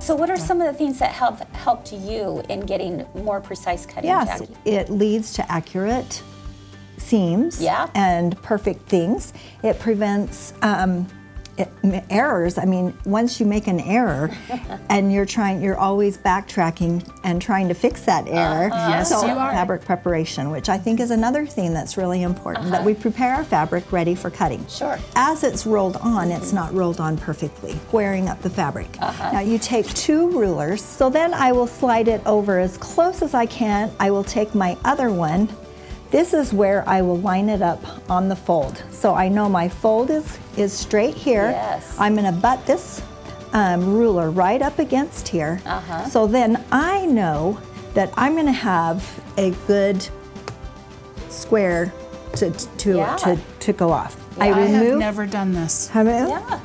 So what are some of the things that have helped you in getting more precise cutting, Yes, Jacki? it leads to accurate seams and perfect things. It prevents errors. I mean, once you make an error and you're always backtracking and trying to fix that error. Yes, so you are. fabric preparation, which I think is another thing that's really important, that we prepare our fabric ready for cutting. Sure. As it's rolled on, it's not rolled on perfectly, squaring up the fabric. Now you take 2 rulers, so then I will slide it over as close as I can. I will take my other one. This is where I will line it up on the fold. So I know my fold is straight here. Yes. I'm gonna butt this ruler right up against here. So then I know that I'm gonna have a good square to go off. I have never done this. Have you? Yeah.